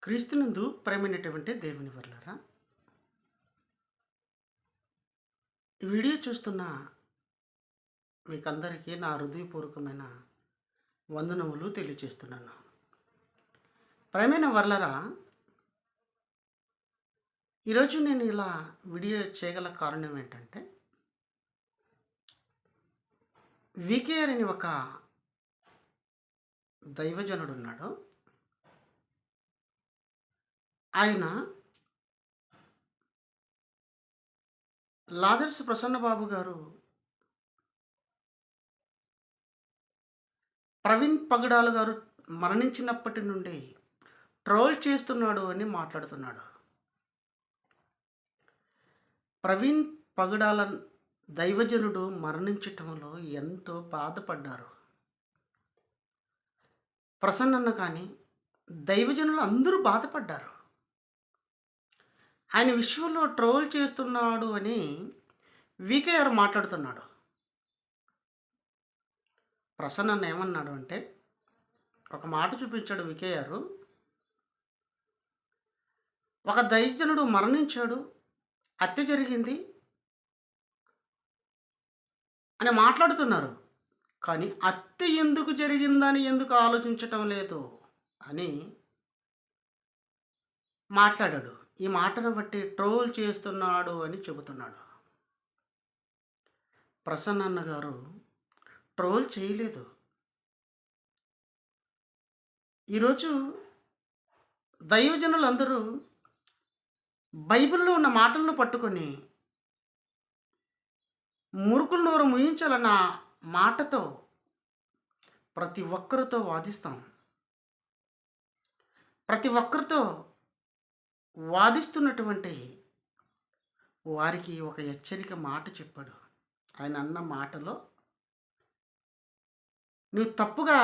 క్రీస్తునందు ప్రేమైనటువంటి దేవుని వర్లారా, ఈ వీడియో చూస్తున్న మీకందరికీ నా హృదయపూర్వకమైన వందనములు తెలియజేస్తున్నాను. ప్రేమైన వర్లరా, ఈరోజు నేను ఇలా వీడియో చేయగల కారణం ఏంటంటే, వికేఆర్ అని ఒక దైవజనుడు ఉన్నాడు. ఆయన లాజర్స్ ప్రసన్నబాబు గారు ప్రవీణ్ పగడాల గారు మరణించినప్పటి నుండి ట్రోల్ చేస్తున్నాడు అని మాట్లాడుతున్నాడు. ప్రవీణ్ పగడాల దైవజనుడు మరణించటంలో ఎంతో బాధపడ్డారు. ప్రసన్నన్న కానీ దైవజనులు అందరూ బాధపడ్డారు. ఆయన విషయంలో ట్రోల్ చేస్తున్నాడు అని వికేఆర్ మాట్లాడుతున్నాడు. ప్రసన్నన్న ఏమన్నాడు అంటే, ఒక మాట చూపించాడు వికేఆర్. ఒక దైవజనుడు మరణించాడు, హత్య జరిగింది అని మాట్లాడుతున్నారు. కానీ హత్య ఎందుకు జరిగిందని ఎందుకు ఆలోచించటం లేదు అని మాట్లాడాడు. ఈ మాటను బట్టి ట్రోల్ చేస్తున్నాడు అని చెబుతున్నాడు. ప్రసన్నన్న గారు ట్రోల్ చేయలేదు. ఈరోజు దైవజనులందరూ బైబిల్లో ఉన్న మాటలను పట్టుకొని మురుకుల నోరు ముయించాలన్న మాటతో ప్రతి ఒక్కరితో వాదిస్తాం. ప్రతి ఒక్కరితో వాదిస్తున్నటువంటి వారికి ఒక హెచ్చరిక మాట చెప్పాడు. ఆయన అన్న మాటలో, నువ్వు తప్పుగా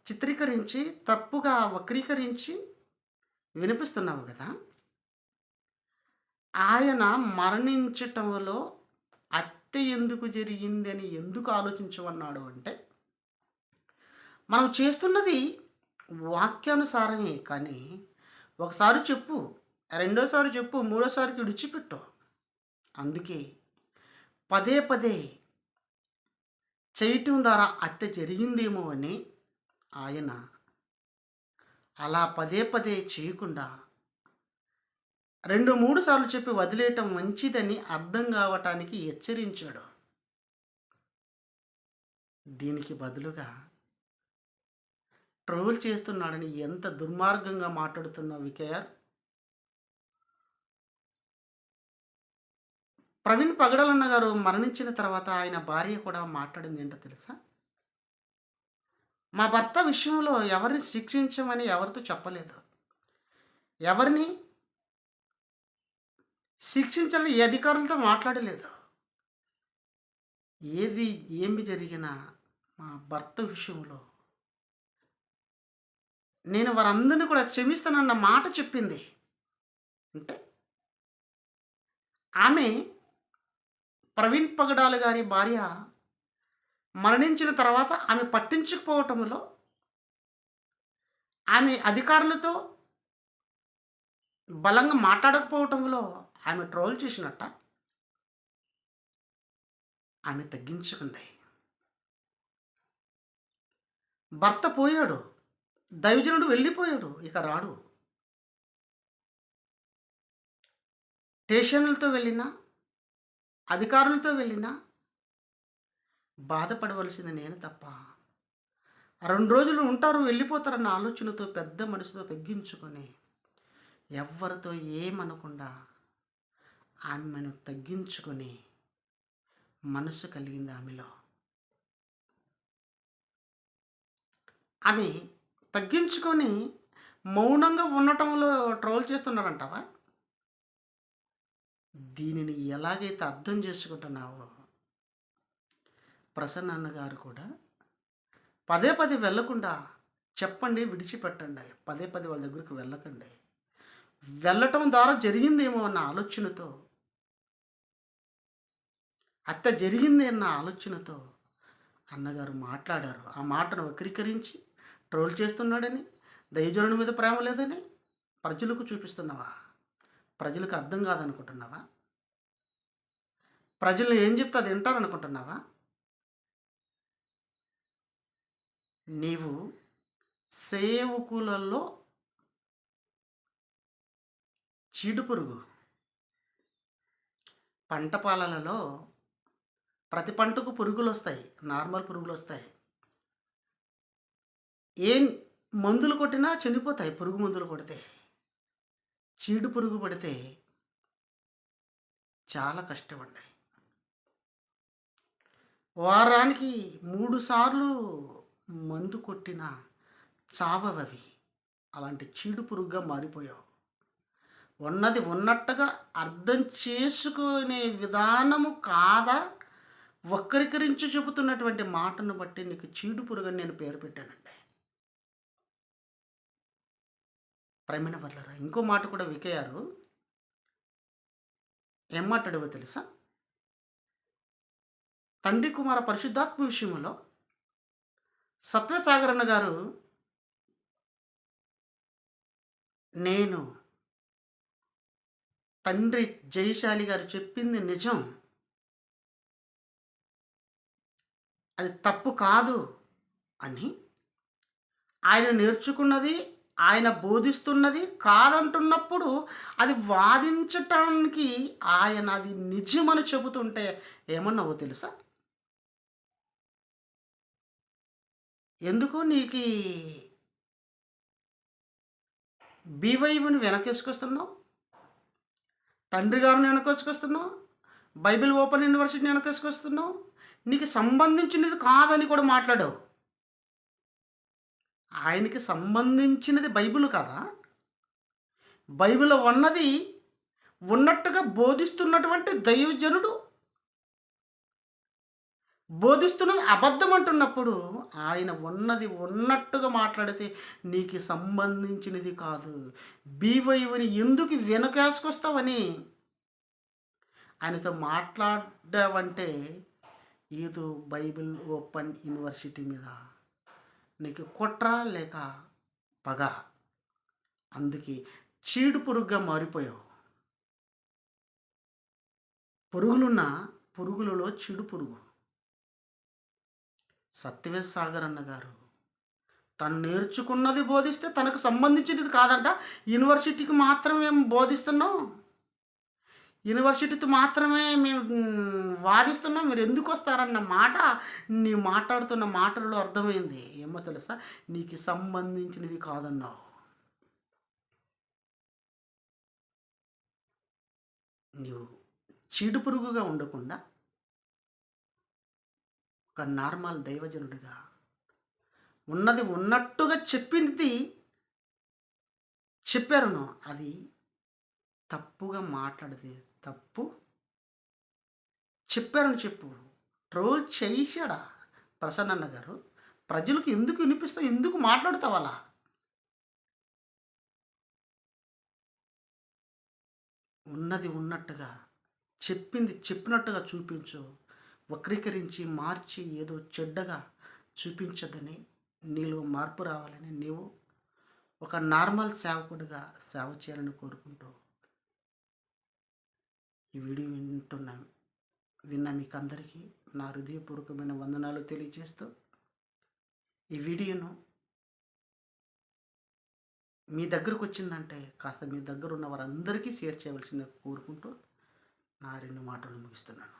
చిత్రీకరించి, తప్పుగా వక్రీకరించి వినిపిస్తున్నావు కదా, ఆయన మరణించటంలో హత్య ఎందుకు జరిగింది అని ఎందుకు ఆలోచించమన్నాడు అంటే, మనం చేస్తున్నది వాక్యానుసారమే. కానీ ఒకసారి చెప్పు, రెండోసారి చెప్పు, మూడోసారికి విడిచిపెట్టు. అందుకే పదే పదే చేయటం ద్వారా హత్య జరిగిందేమో అని ఆయన అలా పదే పదే చేయకుండా 2-3 సార్లు చెప్పి వదిలేయటం మంచిదని అర్థం కావటానికి హెచ్చరించాడు. దీనికి బదులుగా ట్రోల్ చేస్తున్నాడని ఎంత దుర్మార్గంగా మాట్లాడుతున్న వికేఆర్. ప్రవీణ్ పగడాలన్న గారు మరణించిన తర్వాత ఆయన భార్య కూడా మాట్లాడింది ఏంటో తెలుసా? మా భర్త విషయంలో ఎవరిని శిక్షించమని ఎవరితో చెప్పలేదు, ఎవరిని శిక్షించాలని ఏ అధికారులతో మాట్లాడలేదు. ఏమి జరిగినా మా భర్త విషయంలో నేను వారందరినీ కూడా క్షమిస్తానన్న మాట చెప్పింది. అంటే ఆమె ప్రవీణ్ పగడాల గారి భార్య మరణించిన తర్వాత ఆమె పట్టించుకోవటంలో, ఆమె అధికారులతో బలంగా మాట్లాడకపోవటంలో ఆమె ట్రోల్ చేసినట్ట. ఆమె తగ్గించుకుంది. భర్త పోయాడు, దైవజనుడు వెళ్ళిపోయాడు, ఇక రాడు. స్టేషన్లతో వెళ్ళినా, అధికారులతో వెళ్ళినా బాధపడవలసింది నేను తప్ప, 2 రోజులు ఉంటారు వెళ్ళిపోతారన్న ఆలోచనతో పెద్ద మనసుతో తగ్గించుకొని, ఎవ్వరితో ఏమనకుండా ఆమెను తగ్గించుకొని మనసు కలిగింది ఆమెలో. ఆమె తగ్గించుకొని మౌనంగా ఉండటంలో ట్రోల్ చేస్తున్నారంటావా? దీనిని ఎలాగైతే అర్థం చేసుకుంటున్నావో, ప్రసన్న అన్నగారు కూడా పదే పదే వెళ్ళకుండా చెప్పండి, విడిచిపెట్టండి. పదే పదే వాళ్ళ దగ్గరికి వెళ్ళకండి. వెళ్ళటం ద్వారా జరిగిందేమో అన్న ఆలోచనతో, హత్య జరిగింది అన్న ఆలోచనతో అన్నగారు మాట్లాడారు. ఆ మాటను వక్రీకరించి ట్రోల్ చేస్తున్నాడని, దైవజనుడి మీద ప్రేమ లేదని ప్రజలకు చూపిస్తున్నావా? ప్రజలకు అర్థం కాదనుకుంటున్నావా? ప్రజలు ఏం చెప్తే అది వింటారనుకుంటున్నావా? నీవు సేవకులలో చీడుపురుగు. పంట పొలాలలో ప్రతి పంటకు పురుగులొస్తాయి. నార్మల్ పురుగులొస్తాయి. ఏం మందులు కొట్టినా చనిపోతాయి పురుగు మందులు కొడితే. చీడు పురుగు పడితే చాలా కష్టమండి. వారానికి 3 సార్లు మందు కొట్టినా చావవవి. అలాంటి చీడు పురుగుగా మారిపోయావు. ఉన్నది ఉన్నట్టుగా అర్థం చేసుకునే విధానము కాదా, వక్రీకరించి చెబుతున్నటువంటి మాటను బట్టి నీకు చీడు పురుగని నేను పేరు పెట్టానండి. ప్రేమైన వర్లారా, ఇంకో మాట కూడా వికేయారు. ఏం మాట్లాడేవో తెలుసా? తండ్రి కుమార పరిశుద్ధాత్మ విషయంలో సత్యసాగరన్న గారు, నేను తండ్రి జయశాలి గారు చెప్పింది నిజం, అది తప్పు కాదు అని, ఆయన నేర్చుకున్నది, ఆయన బోధిస్తున్నది కాదంటున్నప్పుడు అది వాదించటానికి ఆయన అది నిజమని చెబుతుంటే ఏమన్నావో తెలుసా? ఎందుకు నీకు బీవైవుని వెనకేసుకొస్తున్నావు? తండ్రి గారిని వెనకేసుకొస్తున్నావు? బైబిల్ ఓపెన్ యూనివర్సిటీని వెనకేసుకొస్తున్నావు? నీకు సంబంధించినది కాదని కూడా మాట్లాడావు. ఆయనకి సంబంధించినది బైబిల్ కదా. బైబిల్ ఉన్నది ఉన్నట్టుగా బోధిస్తున్నటువంటి దైవజనుడు బోధిస్తున్నది అబద్ధం అంటున్నప్పుడు ఆయన ఉన్నది ఉన్నట్టుగా మాట్లాడితే నీకు సంబంధించినది కాదు. బీవైవని ఎందుకు వెనకేసుకొస్తావని ఆయనతో మాట్లాడావంటే ఏదో బైబిల్ ఓపెన్ యూనివర్సిటీ మీద నీకు కుట్ర లేక పగ. అందుకే చీడు పురుగుగా మారిపోయావు. పురుగులున్న పురుగులలో చీడు పురుగు. సత్యవేశ్ సాగర్ అన్న గారు తను నేర్చుకున్నది బోధిస్తే తనకు సంబంధించినది కాదంట. యూనివర్సిటీకి మాత్రమే బోధిస్తున్నాం, యూనివర్సిటీతో మాత్రమే మేము వాదిస్తున్నాం, మీరు ఎందుకు వస్తారన్న మాట నీ మాట్లాడుతున్న మాటల్లో అర్థమైంది. ఏమో తెలుసా? నీకు సంబంధించినది కాదన్నావు. నీవు చీడు పురుగుగా ఉండకుండా ఒక నార్మల్ దైవజనుడిగా ఉన్నది ఉన్నట్టుగా చెప్పింది చెప్పారును, అది తప్పుగా మాట్లాడితే తప్పు చెప్పారని చెప్పు. ట్రోల్ చేశాడా ప్రసన్న గారు? ప్రజలకు ఎందుకు వినిపిస్తావు, ఎందుకు మాట్లాడుతావు అలా? ఉన్నది ఉన్నట్టుగా చెప్పింది చెప్పినట్టుగా చూపించు. వక్రీకరించి మార్చి ఏదో చెడ్డగా చూపించదని, నీలో మార్పు రావాలని నీవు ఒక నార్మల్ సేవకుడిగా సేవ చేయాలని కోరుకుంటూ ఈ వీడియో విన్న మీకు అందరికీ నా హృదయపూర్వకమైన వందనాలు తెలియజేస్తూ, ఈ వీడియోను మీ దగ్గరకు వచ్చిందంటే కాస్త మీ దగ్గర ఉన్న వారందరికీ షేర్ చేయవలసిందిగా కోరుకుంటూ నా 2 మాటలు ముగిస్తున్నాను.